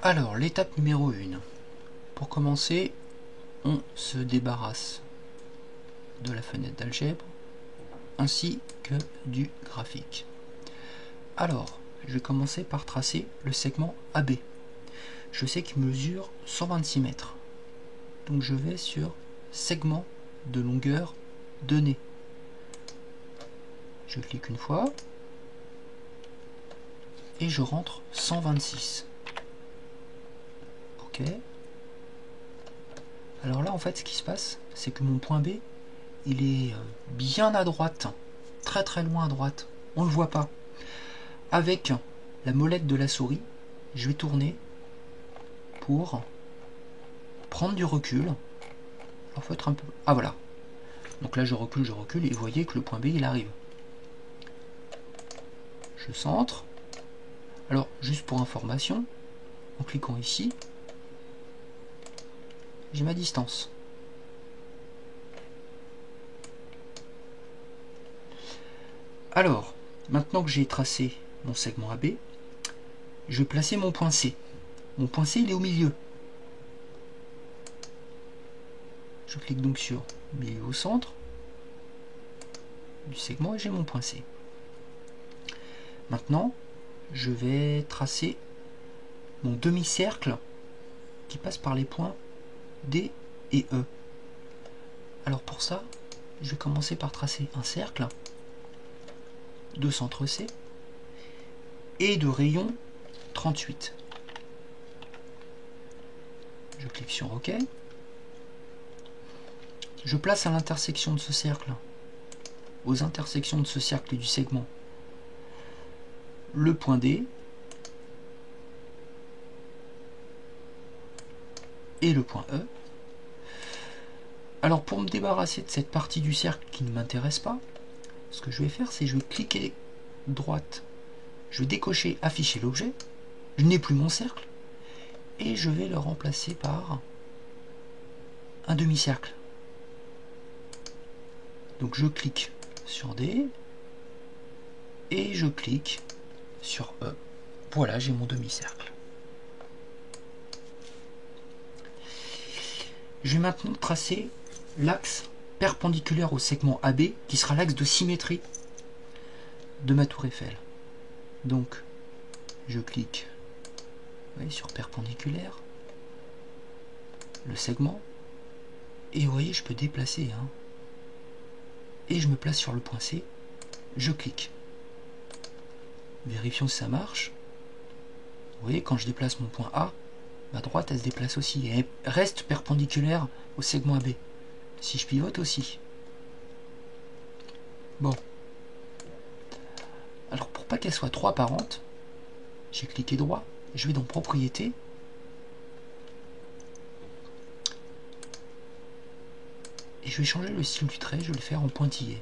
Alors, l'étape numéro 1. Pour commencer, on se débarrasse de la fenêtre d'algèbre ainsi que du graphique. Alors, je vais commencer par tracer le segment AB. Je sais qu'il mesure 126 mètres. Donc je vais sur segment de longueur donnée. Je clique une fois et je rentre 126. Ok. Alors là, en fait, ce qui se passe, c'est que mon point B, il est bien à droite, très très loin à droite. On ne le voit pas. Avec la molette de la souris, je vais tourner pour prendre du recul. Alors, faut être un peu... Ah voilà. Donc là, je recule, et vous voyez que le point B, il arrive. Je centre. Alors, juste pour information, en cliquant ici, j'ai ma distance. Alors, maintenant que j'ai tracé mon segment AB, je vais placer mon point C. Mon point C, il est au milieu. Je clique donc sur milieu au centre du segment et j'ai mon point C. Maintenant, je vais tracer mon demi-cercle qui passe par les points D et E. Alors pour ça, je vais commencer par tracer un cercle de centre C et de rayon 38. Je clique sur OK. Je place à l'intersection de ce cercle, aux intersections de ce cercle et du segment, le point D et le point E. Alors pour me débarrasser de cette partie du cercle qui ne m'intéresse pas, ce que je vais faire, c'est que je vais cliquer droite, je vais décocher afficher l'objet, je n'ai plus mon cercle, et je vais le remplacer par un demi-cercle. Donc je clique sur D et je clique sur E. Voilà, j'ai mon demi-cercle. Je vais maintenant tracer l'axe perpendiculaire au segment AB qui sera l'axe de symétrie de ma tour Eiffel. Donc je clique sur perpendiculaire, le segment, et vous voyez, je peux déplacer. Et je me place sur le point C, je clique. Vérifions si ça marche. Vous voyez, quand je déplace mon point A, ma droite elle se déplace aussi et elle reste perpendiculaire au segment AB. Si je pivote aussi. Bon. Alors pour pas qu'elle soit trop apparente, j'ai cliqué droit, je vais dans Propriétés. Et je vais changer le style du trait, je vais le faire en pointillé.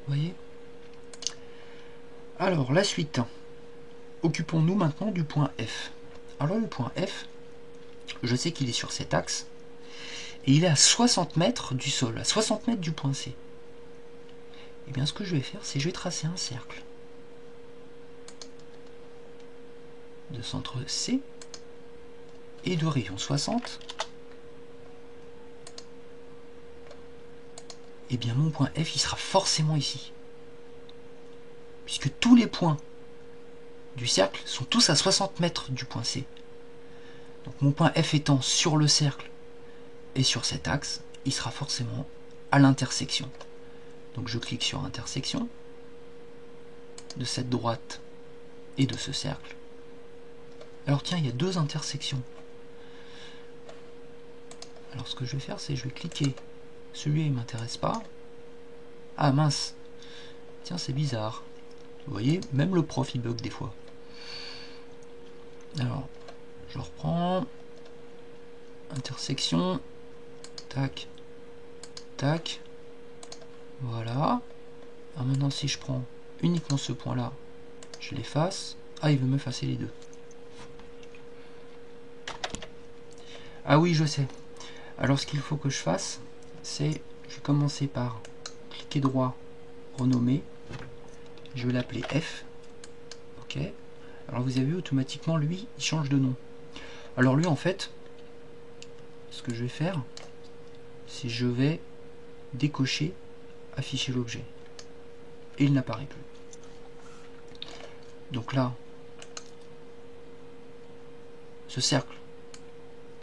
Vous voyez? Alors la suite. Occupons-nous maintenant du point F. Alors le point F, je sais qu'il est sur cet axe, et il est à 60 mètres du sol, à 60 mètres du point C. Et bien ce que je vais faire, c'est que je vais tracer un cercle de centre C et de rayon 60. Et bien mon point F, il sera forcément ici. Puisque tous les points du cercle sont tous à 60 mètres du point C. Donc mon point F étant sur le cercle et sur cet axe, il sera forcément à l'intersection. Donc je clique sur intersection de cette droite et de ce cercle. Alors tiens, il y a deux intersections. Alors ce que je vais faire, c'est que je vais cliquer. Celui-là, il ne m'intéresse pas. Ah mince. Tiens, c'est bizarre. Vous voyez, même le prof, il bug des fois. Alors, je reprends. Intersection. Tac. Tac. Voilà. Alors maintenant, si je prends uniquement ce point-là, je l'efface. Ah, il veut m'effacer les deux. Ah oui, je sais. Alors, ce qu'il faut que je fasse, c'est, je vais commencer par cliquer droit, renommer. Je vais l'appeler F. Ok. Alors vous avez vu, automatiquement, lui, il change de nom. Alors lui, en fait, ce que je vais faire, c'est je vais décocher afficher l'objet. Et il n'apparaît plus. Donc là, ce cercle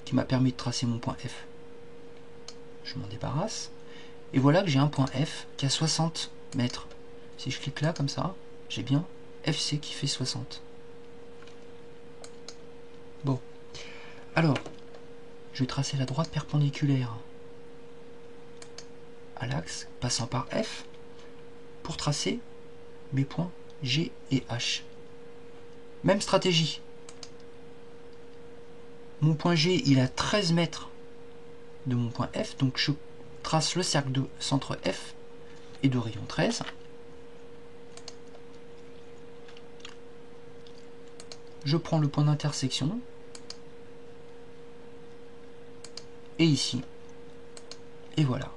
qui m'a permis de tracer mon point F, je m'en débarrasse. Et voilà que j'ai un point F qui a 60 mètres. Si je clique là, comme ça, j'ai bien FC qui fait 60. Bon. Alors, je vais tracer la droite perpendiculaire à l'axe, passant par F, pour tracer mes points G et H. Même stratégie. Mon point G, il a 13 mètres de mon point F, donc je trace le cercle de centre F et de rayon 13. Je prends le point d'intersection, et ici, et voilà.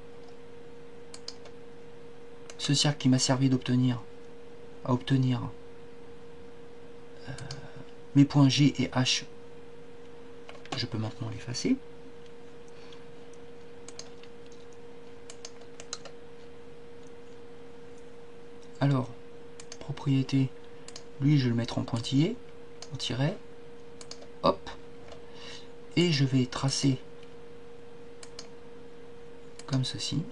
Ce cercle qui m'a servi à obtenir mes points G et H, je peux maintenant l'effacer. Alors, propriété, lui je vais le mettre en pointillé, en tiret, hop, et je vais tracer comme ceci.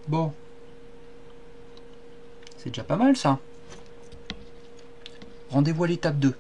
Bon, c'est déjà pas mal ça. Rendez-vous à l'étape 2.